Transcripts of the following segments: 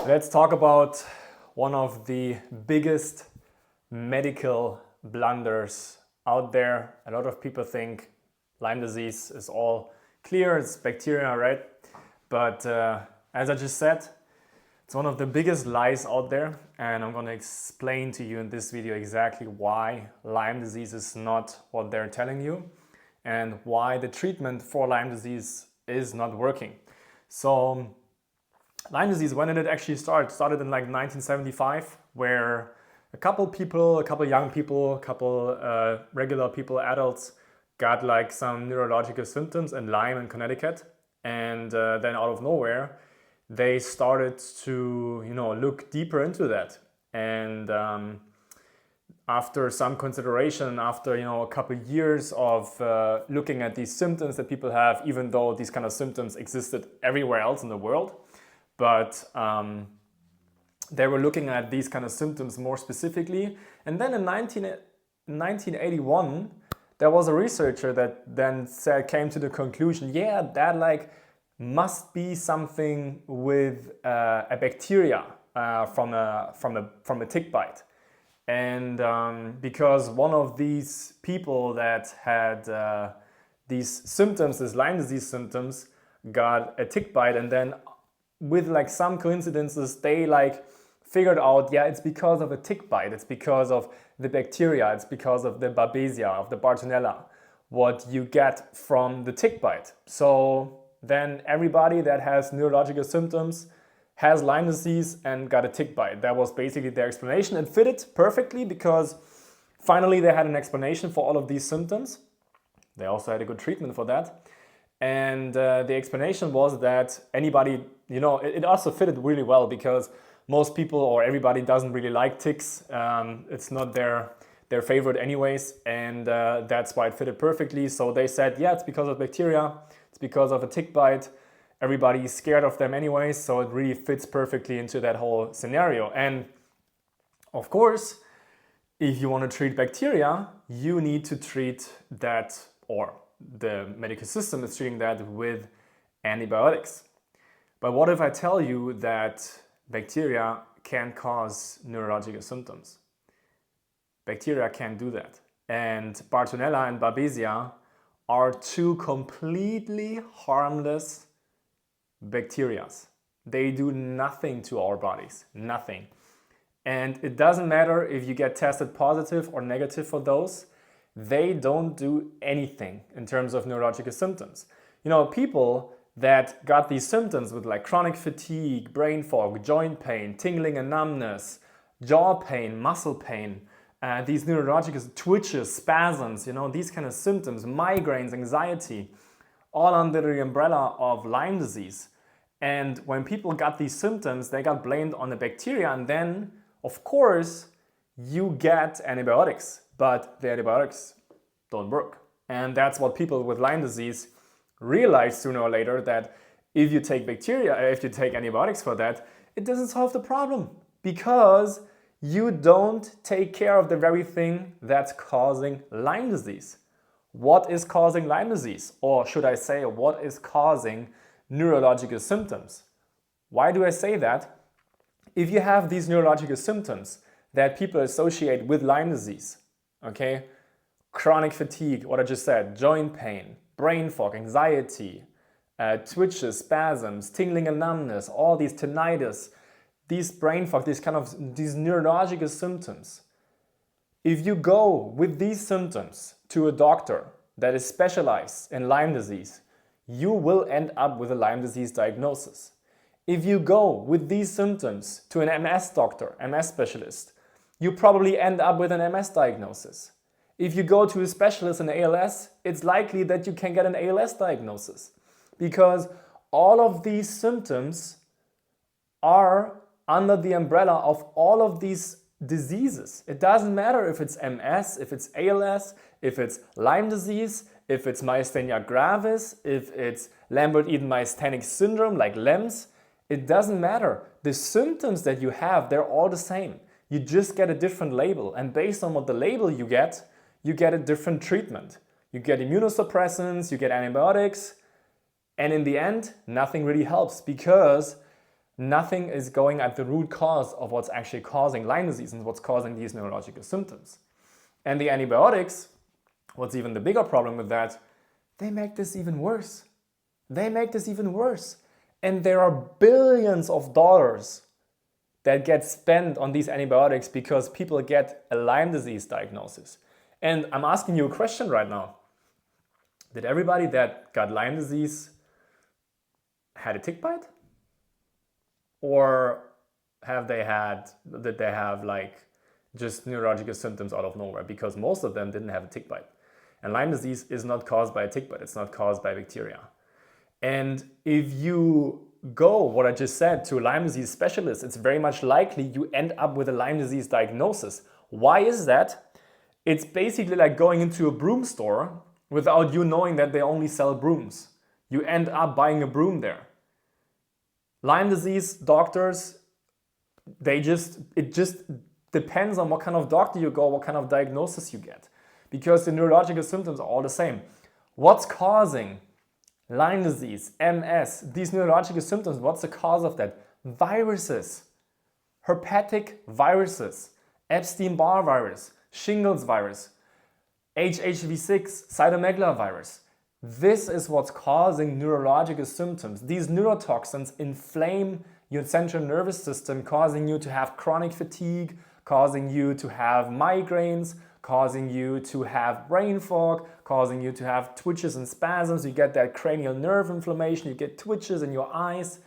Let's talk about one of the biggest medical blunders out there. A lot of people think Lyme disease is all clear, it's bacteria, right? But as I just said, it's one of the biggest lies out there, and I'm going to explain to you in this video exactly why Lyme disease is not what they're telling you and why the treatment for Lyme disease is not working. So Lyme disease, when did it actually start? It started in like 1975, where a couple young people, a couple regular people, adults, got like some neurological symptoms in Lyme in Connecticut, and then out of nowhere, they started to look deeper into that. And after some consideration, after a couple years of looking at these symptoms that people have, even though these kind of symptoms existed everywhere else in the world, but they were looking at these kind of symptoms more specifically. And then in 1981, there was a researcher that then came to the conclusion, that like must be something with a bacteria from a tick bite. And because one of these people that had these symptoms, these Lyme disease symptoms, got a tick bite, and then with like some coincidences, they like figured out, it's because of a tick bite, it's because of the bacteria, it's because of the babesia, of the Bartonella, what you get from the tick bite. So then everybody that has neurological symptoms has Lyme disease and got a tick bite. That was basically their explanation. It fitted perfectly because finally they had an explanation for all of these symptoms. They also had a good treatment for that. And the explanation was that anybody, it also fitted really well because most people or everybody doesn't really like ticks. It's not their favorite anyways, and that's why it fitted perfectly. So they said, it's because of bacteria, it's because of a tick bite. Everybody's scared of them anyways, so it really fits perfectly into that whole scenario. And of course, if you want to treat bacteria, you need to treat that, or the medical system is treating that with antibiotics. But what if I tell you that bacteria can cause neurological symptoms? Bacteria can do that. And Bartonella and Babesia are two completely harmless bacteria. They do nothing to our bodies, nothing. And it doesn't matter if you get tested positive or negative for those, they don't do anything in terms of neurological symptoms. People that got these symptoms with like chronic fatigue, brain fog, joint pain, tingling and numbness, jaw pain, muscle pain, these neurological twitches, spasms, these kind of symptoms, migraines, anxiety, all under the umbrella of Lyme disease. And when people got these symptoms, they got blamed on the bacteria, and then, of course, you get antibiotics, but the antibiotics don't work. And that's what people with Lyme disease realize sooner or later, that if you take antibiotics for that, it doesn't solve the problem because you don't take care of the very thing that's causing Lyme disease. What is causing Lyme disease? Or should I say, what is causing neurological symptoms? Why do I say that? If you have these neurological symptoms that people associate with Lyme disease, okay, chronic fatigue, what I just said, joint pain, brain fog, anxiety, twitches, spasms, tingling and numbness, all these tinnitus, these brain fog, these neurological symptoms. If you go with these symptoms to a doctor that is specialized in Lyme disease, you will end up with a Lyme disease diagnosis. If you go with these symptoms to an MS doctor, MS specialist, you probably end up with an MS diagnosis. If you go to a specialist in ALS, it's likely that you can get an ALS diagnosis because all of these symptoms are under the umbrella of all of these diseases. It doesn't matter if it's MS, if it's ALS, if it's Lyme disease, if it's myasthenia gravis, if it's Lambert-Eaton myasthenic syndrome like LEMS. It doesn't matter. The symptoms that you have, they're all the same. You just get a different label, and based on what the label you get a different treatment. You get immunosuppressants, you get antibiotics, and in the end, nothing really helps because nothing is going at the root cause of what's actually causing Lyme disease and what's causing these neurological symptoms. And the antibiotics, what's even the bigger problem with that, they make this even worse. They make this even worse. And there are billions of dollars that get spent on these antibiotics because people get a Lyme disease diagnosis. And I'm asking you a question right now. Did everybody that got Lyme disease had a tick bite? Or did they have like just neurological symptoms out of nowhere? Because most of them didn't have a tick bite. And Lyme disease is not caused by a tick bite, it's not caused by bacteria. And if you go, what I just said, to a Lyme disease specialist, it's very much likely you end up with a Lyme disease diagnosis. Why is that? It's basically like going into a broom store without you knowing that they only sell brooms. You end up buying a broom there. Lyme disease doctors, it just depends on what kind of doctor you go, what kind of diagnosis you get. Because the neurological symptoms are all the same. What's causing Lyme disease, MS, these neurological symptoms, what's the cause of that? Viruses, herpetic viruses, Epstein-Barr virus, shingles virus, HHV6, cytomegalovirus. This is what's causing neurological symptoms. These neurotoxins inflame your central nervous system, causing you to have chronic fatigue, causing you to have migraines, causing you to have brain fog, causing you to have twitches and spasms. You get that cranial nerve inflammation, you get twitches in your eyes,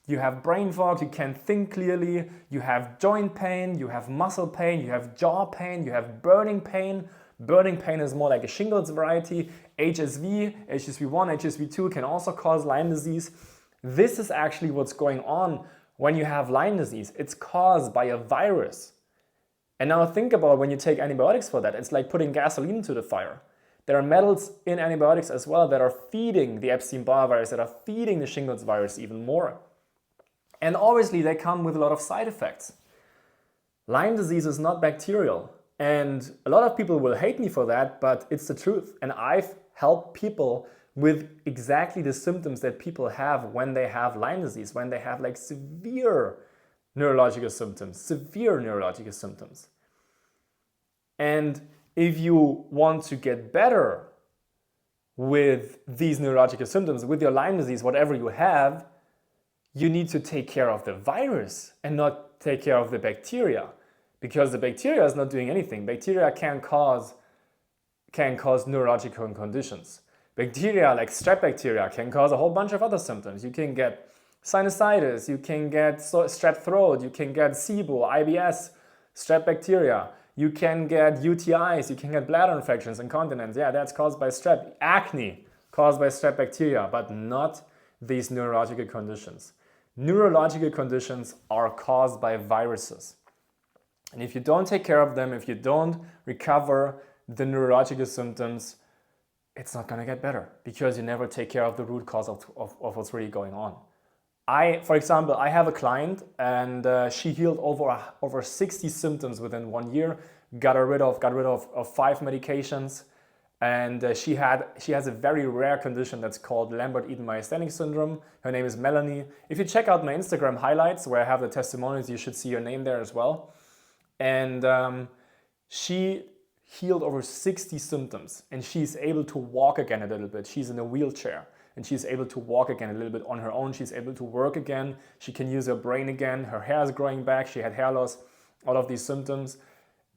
you have brain fog, you can't think clearly, you have joint pain, you have muscle pain, you have jaw pain, you have burning pain. Burning pain is more like a shingles variety. HSV, HSV1, HSV2 can also cause Lyme disease. This is actually what's going on when you have Lyme disease. It's caused by a virus. And now think about when you take antibiotics for that. It's like putting gasoline into the fire. There are metals in antibiotics as well that are feeding the Epstein-Barr virus, that are feeding the shingles virus even more. And obviously they come with a lot of side effects. Lyme disease is not bacterial. And a lot of people will hate me for that, but it's the truth. And I've helped people with exactly the symptoms that people have when they have Lyme disease, when they have like severe neurological symptoms. And if you want to get better with these neurological symptoms, with your Lyme disease, whatever you have, you need to take care of the virus and not take care of the bacteria. Because the bacteria is not doing anything. Bacteria can cause neurological conditions. Bacteria like strep bacteria can cause a whole bunch of other symptoms. You can get sinusitis, you can get strep throat, you can get SIBO, IBS, strep bacteria. You can get UTIs, you can get bladder infections, incontinence. Yeah, that's caused by strep. Acne, caused by strep bacteria, but not these neurological conditions. Neurological conditions are caused by viruses. And if you don't take care of them, if you don't recover the neurological symptoms, it's not going to get better because you never take care of the root cause of what's really going on. For example, I have a client and she healed over 60 symptoms within 1 year, got rid of 5 medications, and she has a very rare condition that's called Lambert-Eaton myasthenic syndrome. Her name is Melanie. If you check out my Instagram highlights where I have the testimonials, you should see her name there as well. And she healed over 60 symptoms and she's able to walk again a little bit. She's in a wheelchair and she's able to walk again a little bit on her own. She's able to work again. She can use her brain again. Her hair is growing back. She had hair loss, all of these symptoms.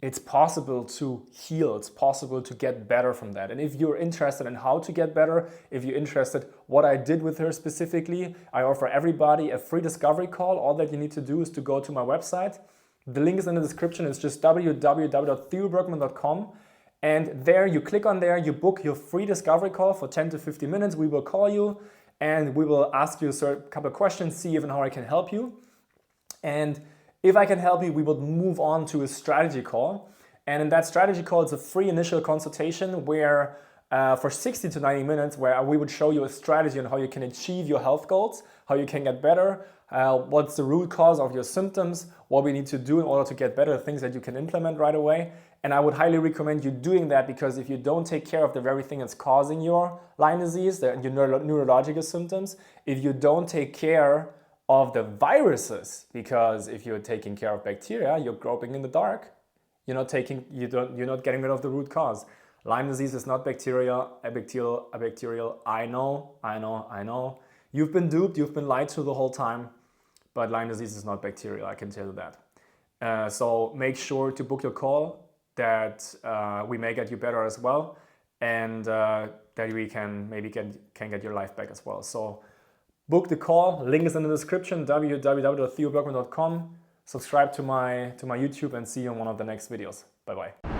It's possible to heal. It's possible to get better from that. And if you're interested in how to get better, if you're interested what I did with her specifically, I offer everybody a free discovery call. All that you need to do is to go to my website. The link is in the description. It's just www.theobergmann.com. And there you click on there, you book your free discovery call for 10 to 15 minutes. We will call you and we will ask you a couple of questions, see even how I can help you. And if I can help you, we will move on to a strategy call. And in that strategy call, it's a free initial consultation where for 60 to 90 minutes, where we would show you a strategy on how you can achieve your health goals, how you can get better, what's the root cause of your symptoms, what we need to do in order to get better, things that you can implement right away. And I would highly recommend you doing that because if you don't take care of the very thing that's causing your Lyme disease, your neurological symptoms, if you don't take care of the viruses, because if you're taking care of bacteria, you're groping in the dark. You're not getting rid of the root cause. Lyme disease is not bacteria, a bacterial. I know. You've been duped, you've been lied to the whole time, but Lyme disease is not bacterial, I can tell you that. So make sure to book your call, that we may get you better as well, and that we can maybe can get your life back as well. So book the call, link is in the description, www.theobergmann.com. Subscribe to my YouTube and see you in one of the next videos. Bye bye.